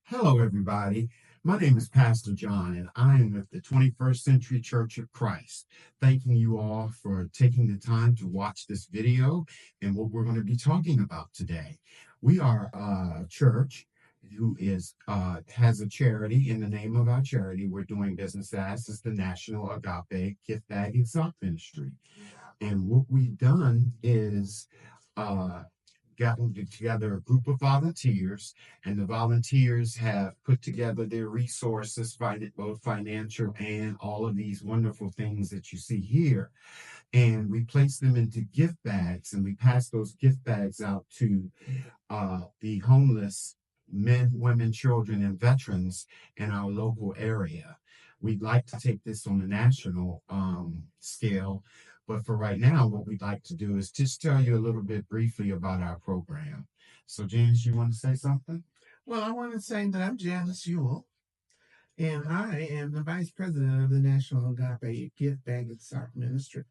Hello, everybody. My name is Pastor John, and I am with the 21st Century Church of Christ. Thanking you all for taking the time to watch this video and what we're going to be talking about today. We are a church who has a charity. In the name of our charity we're doing business as is the National Agape Gift Bag and Sock Ministry. And what we've done is uh, gotten together a group of volunteers, and the volunteers have put together their resources, both financial and all of these wonderful things that you see here. And we place them into gift bags, and we pass those gift bags out to the homeless men, women, children, and veterans in our local area. We'd like to take this on a national scale, but for right now, what we'd like to do is just tell you a little bit briefly about our program. So, Janice, you want to say something? Well, I want to say that I'm Janice Ewell, and I am the Vice President of the National Agape Gift Bag and Sock Ministry.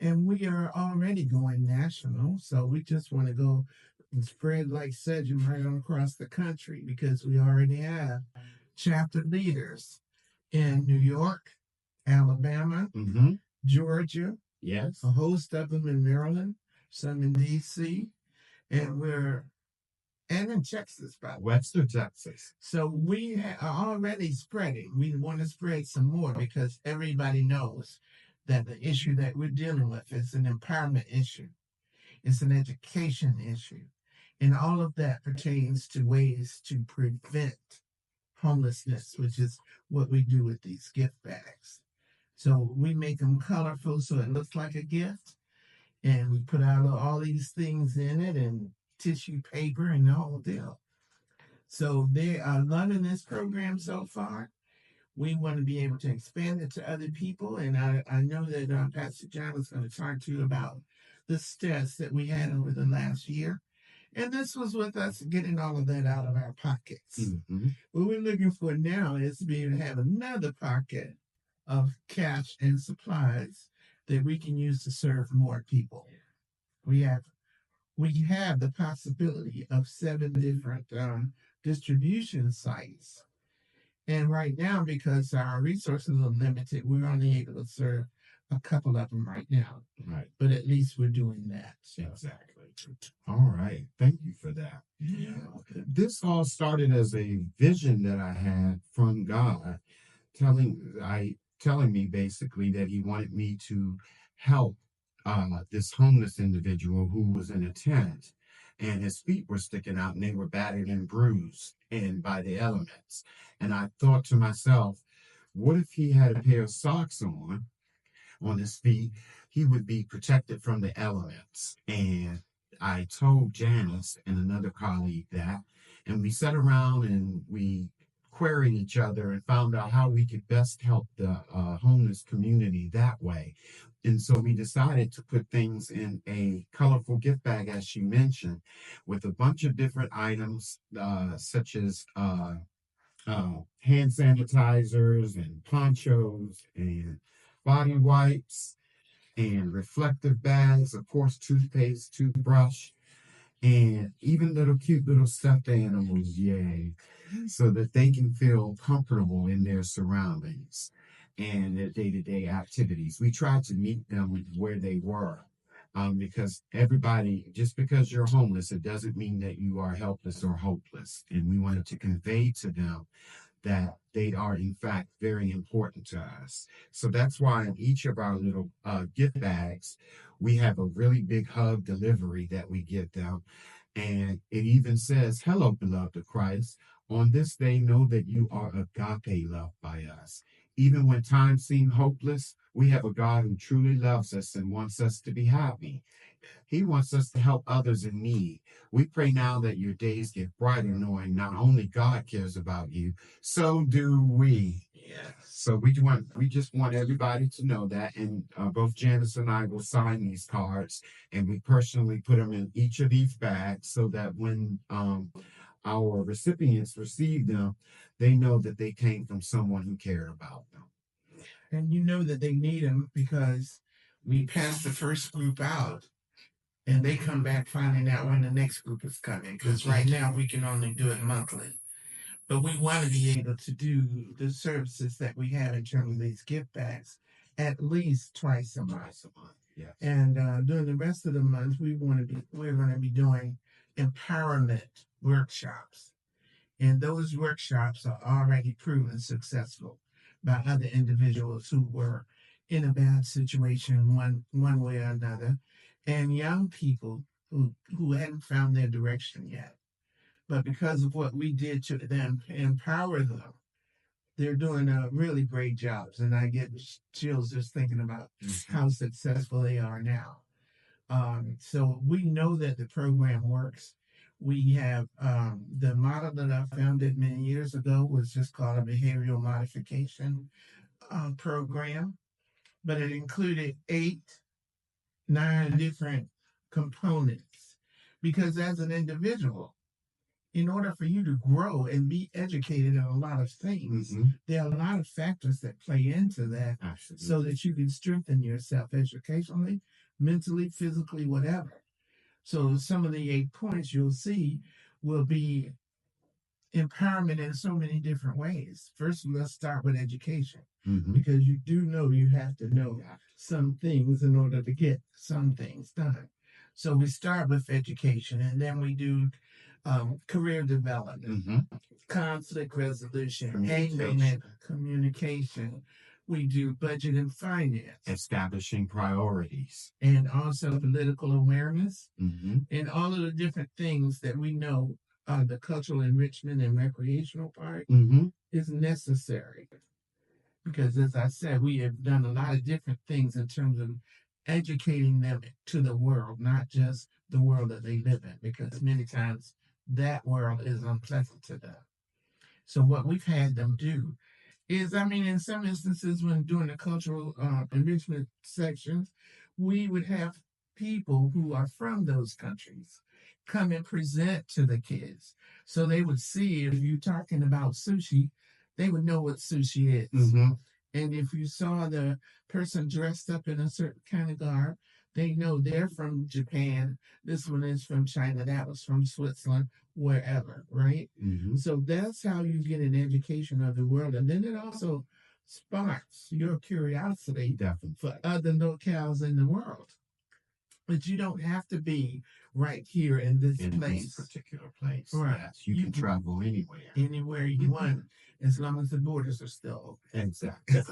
And we are already going national, so we just want to go and spread like sedum right on across the country because we already have chapter leaders in New York, Alabama, Georgia, Yes, a host of them in Maryland, some in D.C., and in Texas, by the way. Webster, Texas. So we are already spreading. We want to spread some more because everybody knows that the issue that we're dealing with is an empowerment issue. It's an education issue. And all of that pertains to ways to prevent homelessness, which is what we do with these gift bags. So we make them colorful so it looks like a gift. And we put out all these things in it and tissue paper and the whole deal. So they are loving this program so far. We want to be able to expand it to other people. And I know that Pastor John was going to talk to you about the stats that we had over the last year. And this was with us getting all of that out of our pockets. Mm-hmm. What we're looking for now is to be able to have another pocket of cash and supplies that we can use to serve more people. We have the possibility of 7 different distribution sites. And right now, because our resources are limited, we're only able to serve a couple of them right now. Right. But at least we're doing that. So. Exactly. All right. Thank you for that. Yeah. This all started as a vision that I had from God, telling me basically that He wanted me to help this homeless individual who was in a tent, and his feet were sticking out and they were battered and bruised and by the elements. And I thought to myself, what if he had a pair of socks on his feet? He would be protected from the elements. And I told Janice and another colleague that, and we sat around and we queried each other and found out how we could best help the homeless community that way. And so we decided to put things in a colorful gift bag, as she mentioned, with a bunch of different items, such as hand sanitizers and ponchos and body wipes and reflective bags, of course, toothpaste, toothbrush, and even cute little stuffed animals, yay, so that they can feel comfortable in their surroundings and their day-to-day activities. We tried to meet them where they were, because just because you're homeless, it doesn't mean that you are helpless or hopeless. And we wanted to convey to them that they are, in fact, very important to us. So that's why in each of our little gift bags, we have a really big hug delivery that we give them. And it even says, "Hello, beloved of Christ. On this day, know that you are agape loved by us. Even when times seem hopeless, we have a God who truly loves us and wants us to be happy. He wants us to help others in need. We pray now that your days get brighter, knowing not only God cares about you, so do we." Yeah. So we just want everybody to know that, and both Janice and I will sign these cards, and we personally put them in each of these bags so that when our recipients receive them, they know that they came from someone who cared about them. And you know that they need them because we pass the first group out and they come back finding out when the next group is coming. Because right now we can only do it monthly. But we want to be able to do the services that we have in terms of these gift bags at least twice a month. Twice a month. Yes. And during the rest of the month, we're going to be doing empowerment workshops, and those workshops are already proven successful by other individuals who were in a bad situation one way or another, and young people who hadn't found their direction yet. But because of what we did to them, empower them, they're doing a really great jobs. And I get chills just thinking about how successful they are now. So we know that the program works. We have the model that I founded many years ago was just called a behavioral modification program, but it included 9 different components. Because as an individual, in order for you to grow and be educated in a lot of things, there are a lot of factors that play into that. Absolutely. So that you can strengthen yourself educationally, mentally, physically, whatever. So some of the 8 points you'll see will be empowerment in so many different ways. First, let's start with education, because you do know you have to know some things in order to get some things done. So we start with education, and then we do career development, conflict resolution, anger, communication. We do budget and finance, establishing priorities, and also political awareness, and all of the different things that we know the cultural enrichment and recreational part is necessary. Because as I said, we have done a lot of different things in terms of educating them to the world, not just the world that they live in, because many times that world is unpleasant to them. So what we've had them do is, I mean, in some instances, when doing the cultural enrichment sections, we would have people who are from those countries come and present to the kids. So they would see, if you're talking about sushi, they would know what sushi is. And if you saw the person dressed up in a certain kind of garb, they know they're from Japan. This one is from China. That was from Switzerland, wherever, right? So that's how you get an education of the world. And then it also sparks your curiosity for other locales in the world. But you don't have to be right here in this particular place. Right. Yes, you can travel anywhere. Anywhere you want, as long as the borders are still open. Exactly.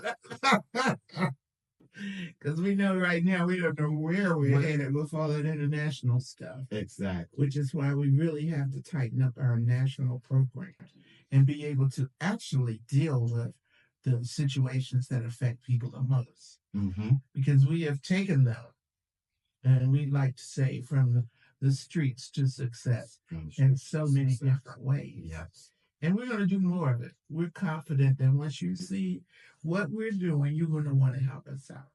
Because we know right now we don't know where we're headed with all that international stuff. Exactly. Which is why we really have to tighten up our national programs and be able to actually deal with the situations that affect people the most. Because we have taken them, and we like to say, from the streets to success in so many different ways. Yes. And we're going to do more of it. We're confident that once you see what we're doing, you're going to want to help us out.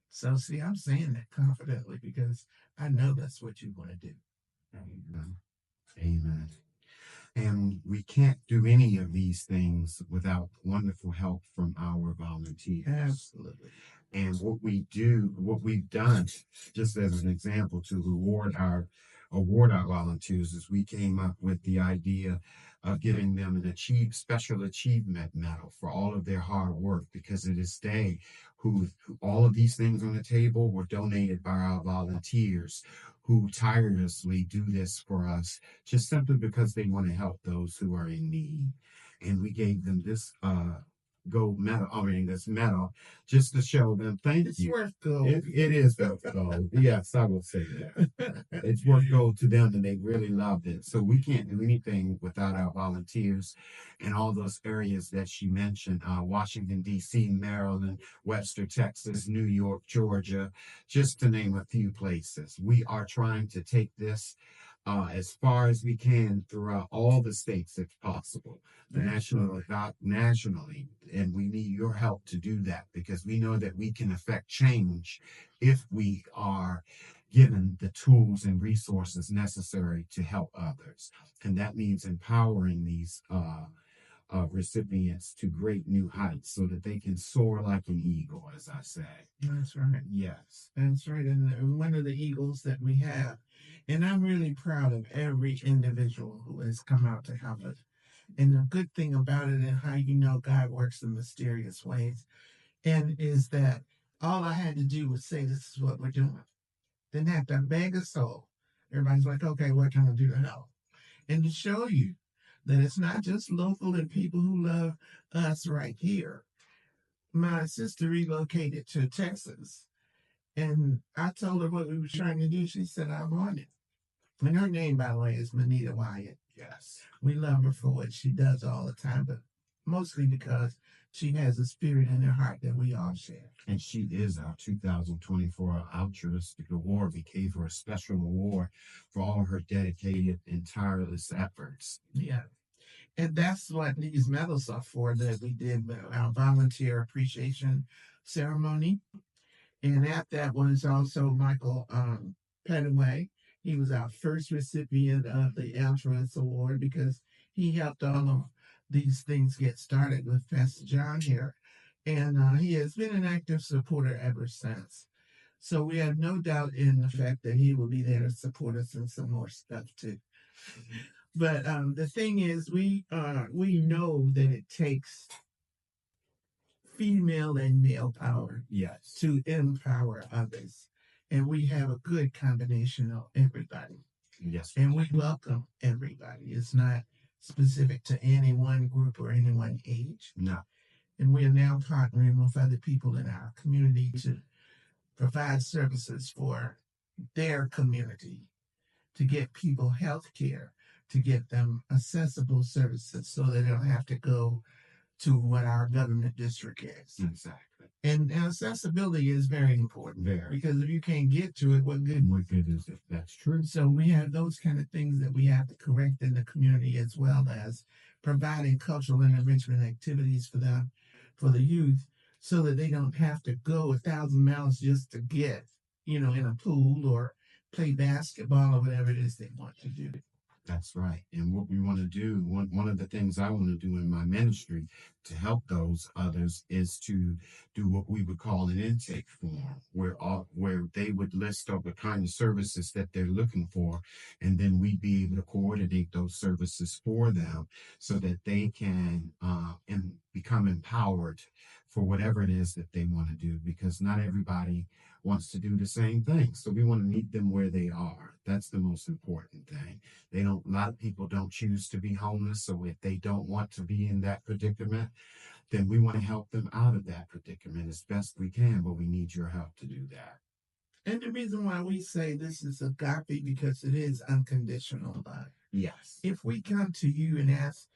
So, see, I'm saying that confidently because I know that's what you want to do. Amen. Amen. And we can't do any of these things without wonderful help from our volunteers. Absolutely. And what we've done, just as an example, to award our volunteers, is we came up with the idea of giving them an special achievement medal for all of their hard work, because it is they who all of these things on the table were donated by our volunteers, who tirelessly do this for us, just simply because they want to help those who are in need. And we gave them this this medal, just to show them thank It's you. worth gold. It is worth gold. Yes, I will say that. It's worth gold to them, and they really loved it. So we can't do anything without our volunteers in all those areas that she mentioned: Washington, D.C., Maryland, Webster, Texas, New York, Georgia, just to name a few places. We are trying to take this as far as we can throughout all the states if possible, nationally, and we need your help to do that, because we know that we can affect change if we are given the tools and resources necessary to help others. And that means empowering these recipients to great new heights so that they can soar like an eagle, as I say. That's right. Yes. That's right. And one of the eagles that we have, and I'm really proud of every individual who has come out to help us. And the good thing about it and how you know God works in mysterious ways and is that all I had to do was say, this is what we're doing. Didn't have to beg a soul. Everybody's like, okay, what can I do to help? And to show you that it's not just local and people who love us right here. My sister relocated to Texas, and I told her what we were trying to do. She said, I want it. And her name, by the way, is Manita Wyatt. Yes. We love her for what she does all the time, but mostly because she has a spirit in her heart that we all share. And she is our 2024 altruistic award. We gave her a special award for all her dedicated and tireless efforts. Yeah. And that's what these medals are for that we did our volunteer appreciation ceremony. And at that was also Michael Petaway. He was our first recipient of the Altruist Award because he helped all of these things get started with Pastor John here. And he has been an active supporter ever since. So we have no doubt in the fact that he will be there to support us in some more stuff too. But the thing is, we know that it takes female and male power, yes, to empower others, and we have a good combination of everybody. Yes, and we welcome everybody. It's not specific to any one group or any one age. No. And we are now partnering with other people in our community to provide services for their community, to get people health care, to get them accessible services so they don't have to go to what our government district is. Exactly. And accessibility is very important. Very. Because if you can't get to it, what good? What good is it? That's true. So we have those kind of things that we have to correct in the community, as well as providing cultural and enrichment activities for them, for the youth, so that they don't have to go 1,000 miles just to get, in a pool or play basketball or whatever it is they want to do. That's right. And what we want to do, one of the things I want to do in my ministry to help those others is to do what we would call an intake form, where they would list out the kind of services that they're looking for, and then we'd be able to coordinate those services for them so that they can become empowered for whatever it is that they want to do, because not everybody wants to do the same thing. So we want to meet them where they are. That's the most important thing. A lot of people don't choose to be homeless. So if they don't want to be in that predicament, then we want to help them out of that predicament as best we can, but we need your help to do that. And the reason why we say this is agape, because it is unconditional love. Yes. If we come to you and ask,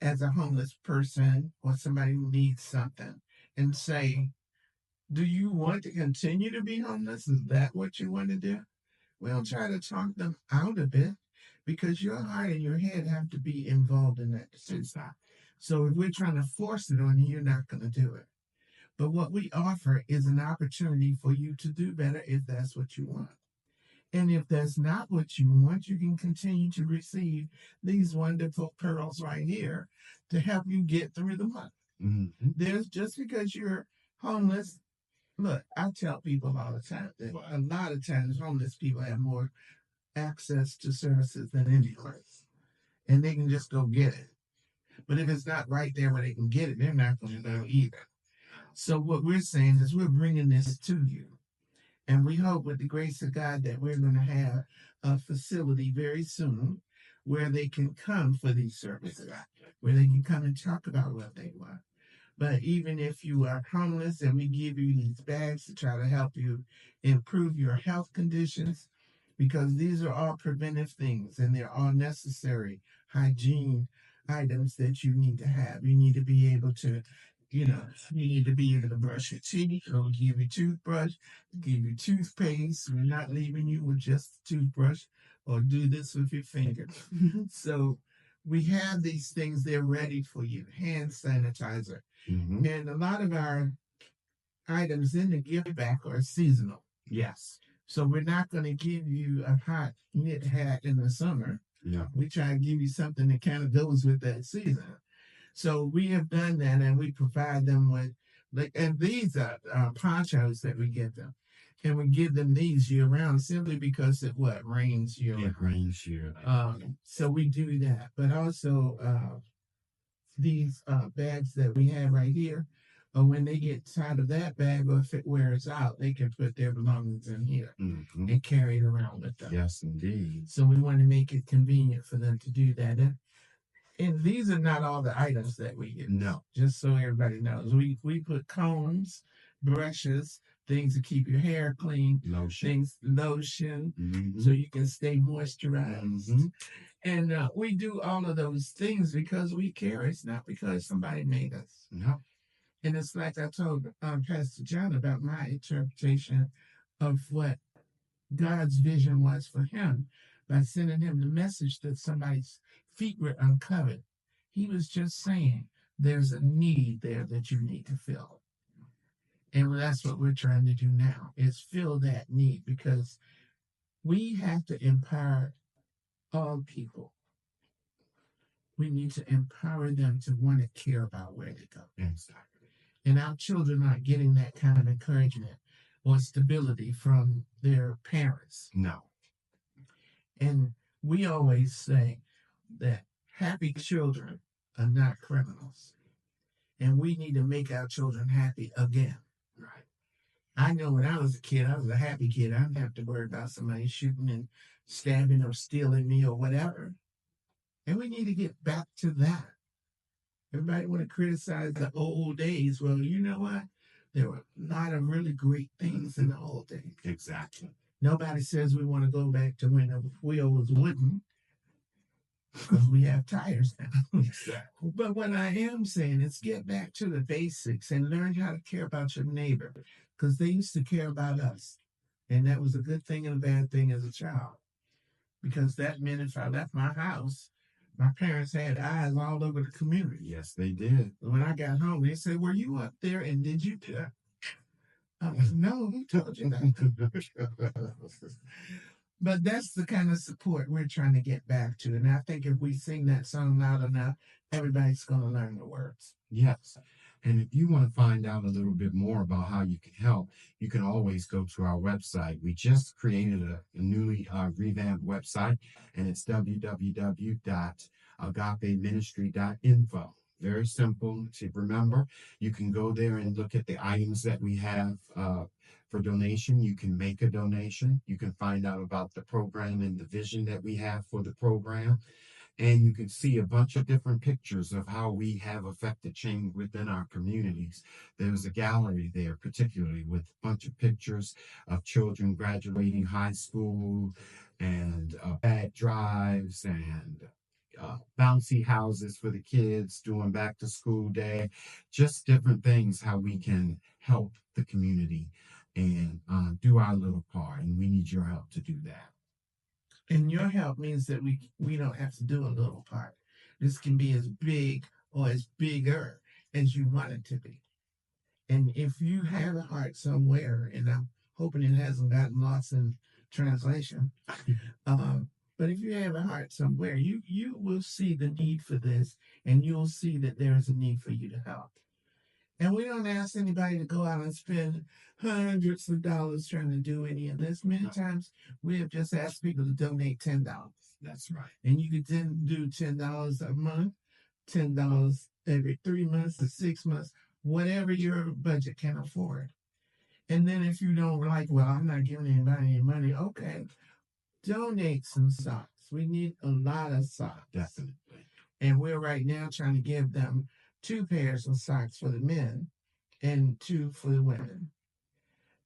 as a homeless person or somebody who needs something, and say, do you want to continue to be homeless? Is that what you want to do? We'll try to talk them out of it, because your heart and your head have to be involved in that decision. So if we're trying to force it on you, you're not going to do it. But what we offer is an opportunity for you to do better if that's what you want. And if that's not what you want, you can continue to receive these wonderful pearls right here to help you get through the month. Mm-hmm. There's just because you're homeless. Look, I tell people all the time that a lot of times homeless people have more access to services than any place, and they can just go get it. But if it's not right there where they can get it, they're not going to know either. So what we're saying is we're bringing this to you. And we hope with the grace of God that we're going to have a facility very soon where they can come for these services, where they can come and talk about what they want. But even if you are homeless and we give you these bags to try to help you improve your health conditions, because these are all preventive things and they're all necessary hygiene items that you need to have. You need to be able to, you need to be able to brush your teeth. We'll give you toothbrush, give you toothpaste. We're not leaving you with just a toothbrush or do this with your finger. So we have these things, they're ready for you. Hand sanitizer. Mm-hmm. And a lot of our items in the gift bag are seasonal. Yes. So we're not going to give you a hot knit hat in the summer. Yeah. We try to give you something that kind of goes with that season. So we have done that, and we provide them with, and these are ponchos that we give them. And we give them these year round simply because it rains year round. It rains year round. So we do that. But also these bags that we have right here, or when they get tired of that bag, or if it wears out, they can put their belongings in here and carry it around with them. Yes, indeed. So we want to make it convenient for them to do that. And these are not all the items that we use. No. Just so everybody knows. We put combs, brushes, things to keep your hair clean, lotion, so you can stay moisturized. And we do all of those things because we care. It's not because somebody made us. No. And it's like I told Pastor John about my interpretation of what God's vision was for him by sending him the message that somebody's feet were uncovered. He was just saying there's a need there that you need to fill. And that's what we're trying to do now, is fill that need, because we have to empower all people. We need to empower them to want to care about where they go. Exactly. And our children aren't getting that kind of encouragement or stability from their parents. No. And we always say that happy children are not criminals. And we need to make our children happy again. Right. I know when I was a kid, I was a happy kid. I didn't have to worry about somebody shooting and stabbing or stealing me or whatever. And we need to get back to that. Everybody want to criticize the old days. Well, you know what? There were a lot of really great things in the old days. Exactly. Nobody says we want to go back to when the wheel was wooden, because we have tires now. Exactly. But what I am saying is get back to the basics and learn how to care about your neighbor, because they used to care about us. And that was a good thing and a bad thing as a child, because that meant if I left my house, my parents had eyes all over the community. Yes, they did. When I got home, they said, "Were you up there and did you do that?" I was, "No, who told you that?" But that's the kind of support we're trying to get back to. And I think if we sing that song loud enough, everybody's going to learn the words. Yes. And if you want to find out a little bit more about how you can help, you can always go to our website. We just created a newly revamped website, and it's www.agapeministry.info. Very simple to remember. You can go there and look at the items that we have for donation. You can make a donation. You can find out about the program and the vision that we have for the program. And you can see a bunch of different pictures of how we have affected change within our communities. There's a gallery there, particularly with a bunch of pictures of children graduating high school, and bag drives, and bouncy houses for the kids doing back to school day. Just different things, how we can help the community and do our little part. And we need your help to do that. And your help means that we don't have to do a little part. This can be as big or as bigger as you want it to be. And if you have a heart somewhere, and I'm hoping it hasn't gotten lost in translation, but if you have a heart somewhere, you will see the need for this, and you'll see that there is a need for you to help. And we don't ask anybody to go out and spend hundreds of dollars trying to do any of this. Many times we have just asked people to donate $10. That's right. And you could then do $10 a month, $10 every 3 months to 6 months, whatever your budget can afford. And then if you don't like, well, I'm not giving anybody any money, okay, donate some socks. We need a lot of socks. Definitely. And we're right now trying to give them 2 pairs of socks for the men and 2 for the women.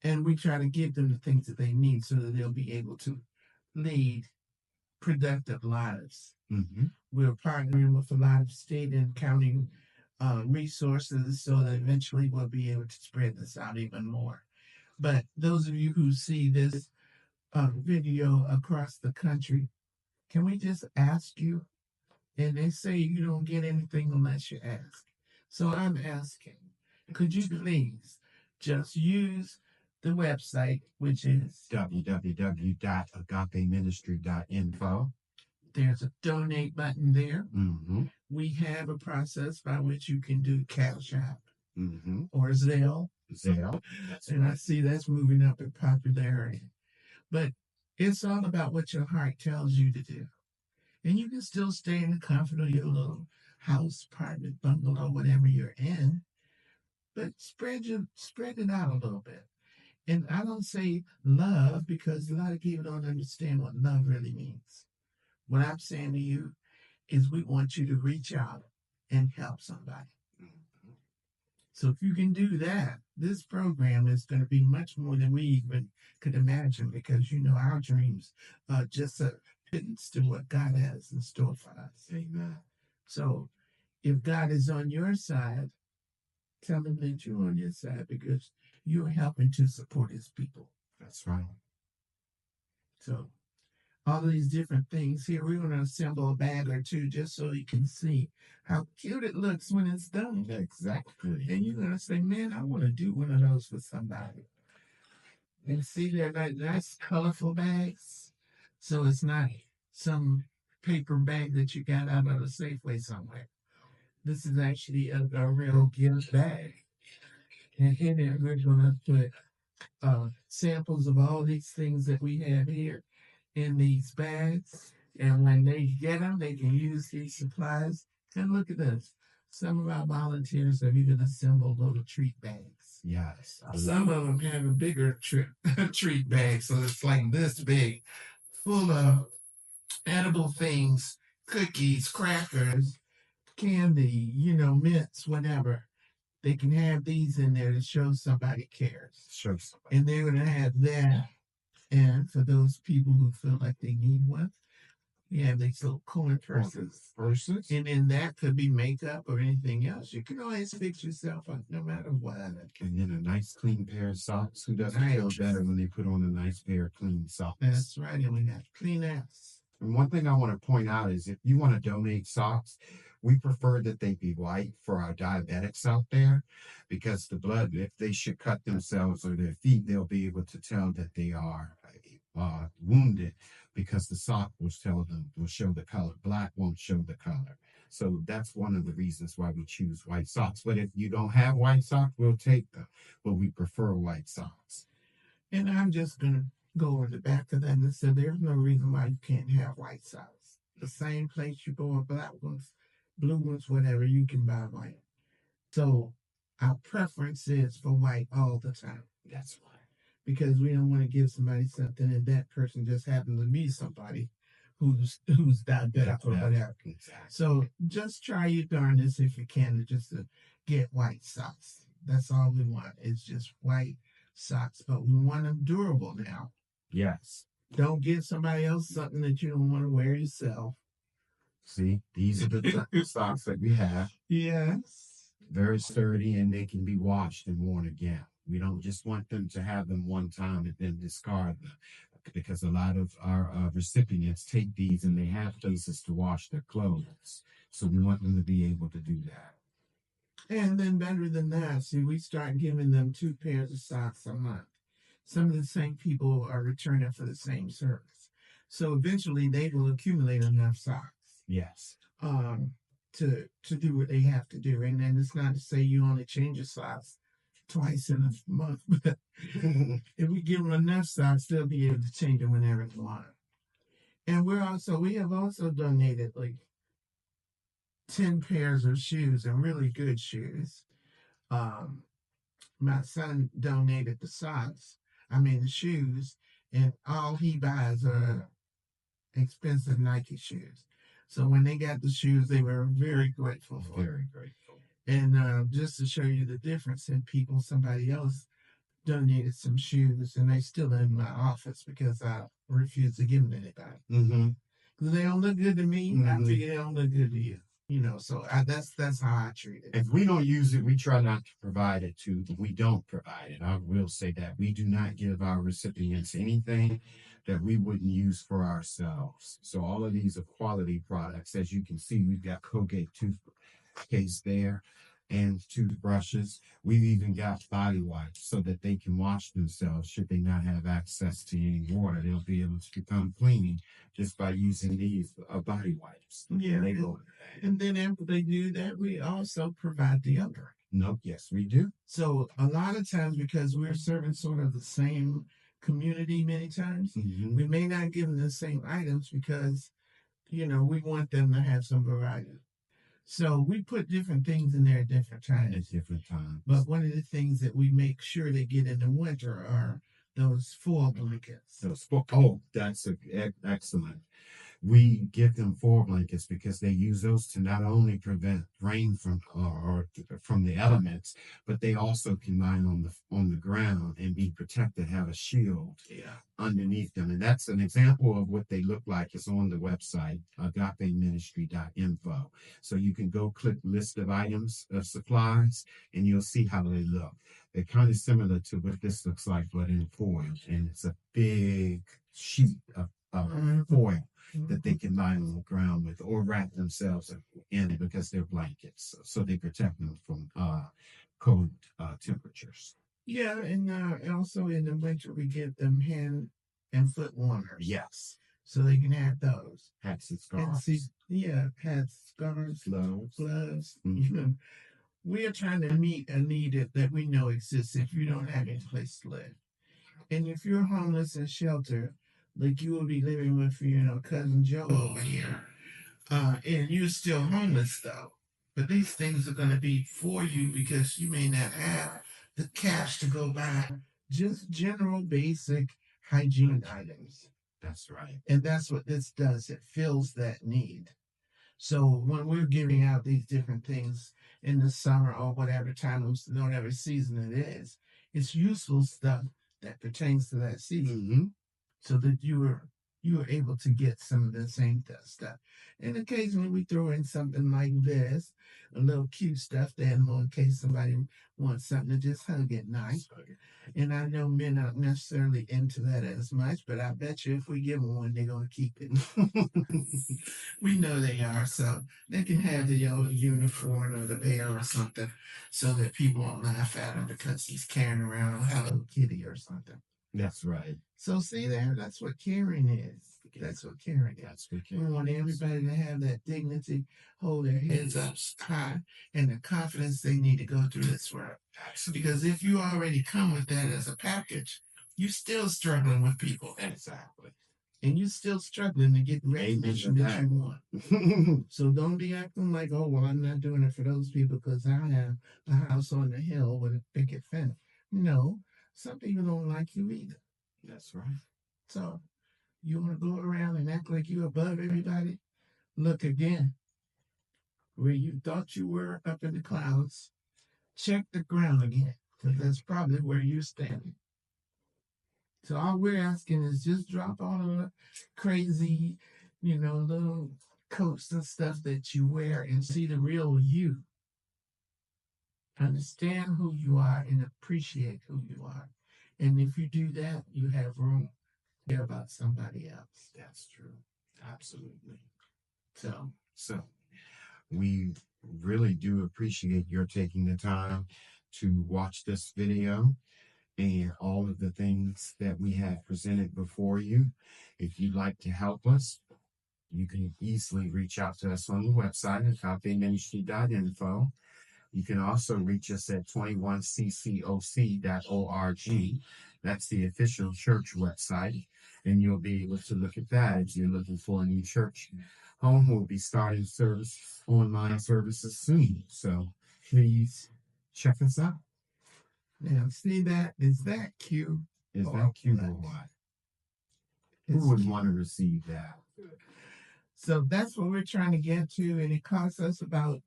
And we try to give them the things that they need so that they'll be able to lead productive lives. Mm-hmm. We're partnering with a lot of state and county resources so that eventually we'll be able to spread this out even more. But those of you who see this video across the country, can we just ask you? And they say you don't get anything unless you ask. So I'm asking, could you please just use the website, which is www.agapeministry.info. There's a donate button there. Mm-hmm. We have a process by which you can do Cash App or Zelle. That's and right. I see that's moving up in popularity. But it's all about what your heart tells you to do. And you can still stay in the comfort of your little house, apartment, bungalow, whatever you're in, but spread it out a little bit. And I don't say love because a lot of people don't understand what love really means. What I'm saying to you is we want you to reach out and help somebody. So if you can do that, this program is going to be much more than we even could imagine because our dreams are just a pittance to what God has in store for us. Amen. So if God is on your side, tell him that you're on your side because you're helping to support his people. That's right. So all of these different things here, we're going to assemble a bag or two just so you can see how cute it looks when it's done. Exactly. And you're going to say, man, I want to do one of those for somebody. And see, they're like nice, colorful bags. So it's not some paper bag that you got out of a Safeway somewhere. This is actually a real gift bag. And in it, we're going to put samples of all these things that we have here in these bags. And when they get them, they can use these supplies. And look at this. Some of our volunteers have even assembled little treat bags. Yes. Some of them have a bigger treat bag. So it's like this big, full of edible things, cookies, crackers, candy, mints, whatever. They can have these in there to show somebody cares. Sure. And they're going to have that. And for those people who feel like they need one, we have these little coin purses. And then that could be makeup or anything else. You can always fix yourself up no matter what. And then a nice clean pair of socks. Who doesn't feel better when they put on a nice pair of clean socks? That's right. And we have clean ass. And one thing I want to point out is if you want to donate socks, we prefer that they be white for our diabetics out there because the blood, if they should cut themselves or their feet, they'll be able to tell that they are wounded because the sock will show the color. Black won't show the color. So that's one of the reasons why we choose white socks. But if you don't have white socks, we'll take them. But we prefer white socks. And I'm just going to go in the back of that and say there's no reason why you can't have white socks. The same place you go with black ones, blue ones, whatever, you can buy white. So our preference is for white all the time. That's why. Because we don't want to give somebody something and that person just happens to be somebody who's diabetic or whatever. Exactly. So just try your darndest if you can to get white socks. That's all we want. It's just white socks, but we want them durable now. Yes. Don't give somebody else something that you don't want to wear yourself. See, these are the socks that we have. Yes. Very sturdy and they can be washed and worn again. We don't just want them to have them one time and then discard them because a lot of our recipients take these and they have places to wash their clothes. So we want them to be able to do that. And then better than that, see, we start giving them 2 pairs of socks a month. Some of the same people are returning for the same service. So eventually they will accumulate enough socks. Yes. To do what they have to do. And then it's not to say you only change your socks twice in a month, but if we give them enough socks, they'll be able to change them whenever they want. And we have also donated like 10 pairs of shoes and really good shoes. My son donated the shoes, and all he buys are expensive Nike shoes. So when they got the shoes, they were very grateful for it. Very grateful. And just to show you the difference in people, somebody else donated some shoes, and they're still in my office because I refuse to give them to anybody. Mm-hmm. Because they don't look good to me, I figure they don't look good to you. So that's how I treat it. If we don't use it, we try not to provide it to. We don't provide it. I will say that we do not give our recipients anything that we wouldn't use for ourselves. So all of these are quality products. As you can see, we've got Colgate toothpaste there and toothbrushes. We've even got body wipes so that they can wash themselves should they not have access to any water. They'll be able to become clean just by using these body wipes. Yeah. And then after they do that, we also provide deodorant. Nope. Yes, we do. So a lot of times, because we're serving sort of the same community many times, we may not give them the same items because, we want them to have some variety. So we put different things in there at different times. At different times. But one of the things that we make sure they get in the winter are those foil blankets. Oh, that's excellent. We give them 4 blankets because they use those to not only prevent rain from or from the elements, but they also can lie on the ground and be protected, have a shield underneath them. And that's an example of what they look like. It's on the website, agapeministry.info. So you can go click list of items of supplies and you'll see how they look. They're kind of similar to what this looks like, but in foil. And it's a big sheet of foil that they can lie on the ground with or wrap themselves in it because they're blankets. So they protect them from cold temperatures. Yeah, and also in the winter we give them hand and foot warmers. Yes. So they can have those. Hats and scarves. Hats, scarves, gloves. Mm-hmm. We are trying to meet a need that we know exists if you don't have any place to live. And if you're homeless and shelter, like you will be living with, cousin Joe over here, and you're still homeless though. But these things are going to be for you because you may not have the cash to go buy just general basic hygiene items. That's right. And that's what this does. It fills that need. So when we're giving out these different things in the summer or whatever whatever season it is, it's useful stuff that pertains to that season. Mm-hmm. So that you were able to get some of the same stuff. And occasionally we throw in something like this, a little cute stuffed animal in case somebody wants something to just hug at night. And I know men aren't necessarily into that as much, but I bet you if we give them one, they're going to keep it. We know they are, so they can have the yellow unicorn or the bear or something so that people won't laugh at him because he's carrying around a Hello Kitty or something. That's right. So see there, that's what caring is. That's what caring is. We want everybody to have that dignity, hold their heads up high, and the confidence they need to go through this work. Because if you already come with that as a package, you're still struggling with people. Exactly. And you're still struggling to get recognition that you want. So don't be acting like, oh, well, I'm not doing it for those people because I have a house on the hill with a picket fence. No, some people don't like you either. That's right. So you want to go around and act like you're above everybody? Look again. Where you thought you were up in the clouds, check the ground again, because that's probably where you're standing. So all we're asking is just drop all the crazy, little coats and stuff that you wear and see the real you. Understand who you are and appreciate who you are. And if you do that, you have room to care about somebody else. That's true. Absolutely. So we really do appreciate your taking the time to watch this video and all of the things that we have presented before you. If you'd like to help us, you can easily reach out to us on the website at agapeministry.info. You can also reach us at 21ccoc.org. That's the official church website, and you'll be able to look at that if you're looking for a new church home. We'll be starting online services soon, so please check us out. Now, see that? Is that cute? Is that cute or what? Who would want to receive that? So that's what we're trying to get to, and it costs us about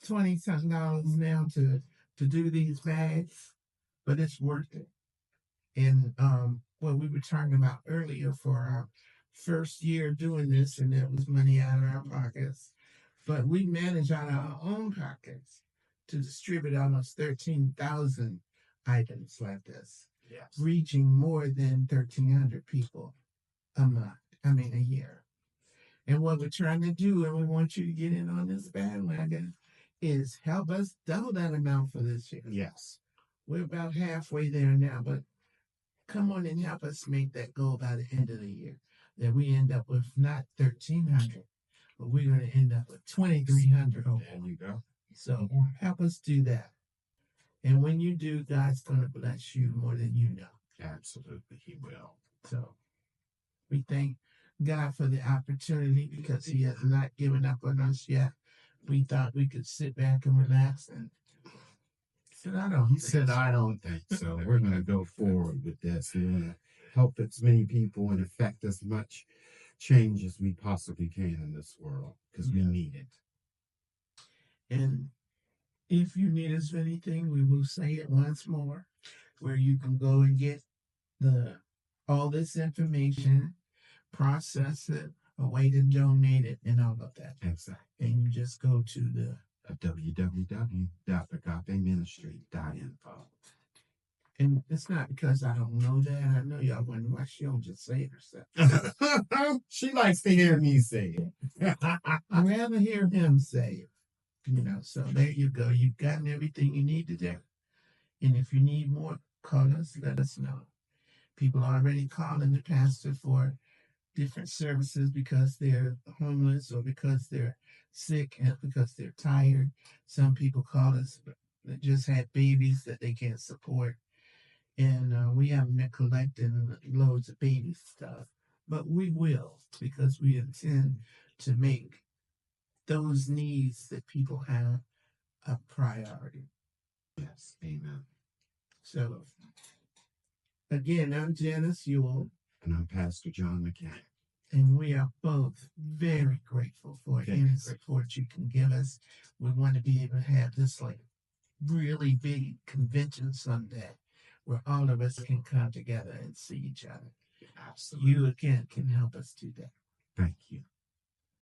$20-something now to do these bags, but it's worth it. And what we were talking about earlier for our first year doing this, and that was money out of our pockets, but we manage out of our own pockets to distribute almost 13,000 items like this, reaching more than 1,300 people a year. And what we're trying to do, and we want you to get in on this bandwagon, is help us double that amount for this year. Yes. We're about halfway there now, but come on and help us make that goal by the end of the year, that we end up with not 1,300, but we're going to end up with 2,300. There you go. So help us do that. And when you do, God's going to bless you more than you know. Absolutely, He will. So we thank God for the opportunity because He has not given up on us yet. we thought we could sit back and relax, and said, I don't He think said, so. I don't think so. We're going to go forward with this. We want to help as many people and affect as much change as we possibly can in this world because we need it. And if you need us for anything, we will say it once more, where you can go and get the all this information, process it, a way to donate it, and all of that. Exactly. And you just go to the www.agapeministry.info. And it's not because I don't know that. I know y'all wonder why she don't just say it herself. She likes to hear me say it. I'd rather hear him say it. So there you go. You've gotten everything you need today. And if you need more, call us, let us know. People are already calling the pastor for different services because they're homeless or because they're sick and because they're tired. Some people call us that just had babies that they can't support. And we haven't been collecting loads of baby stuff, but we will because we intend to make those needs that people have a priority. Yes, amen. So, again, I'm Janice Ewell. And I'm Pastor John McCann. And we are both very grateful for any support you can give us. We want to be able to have this really big convention someday where all of us can come together and see each other. Absolutely. You again can help us do that. Thank you.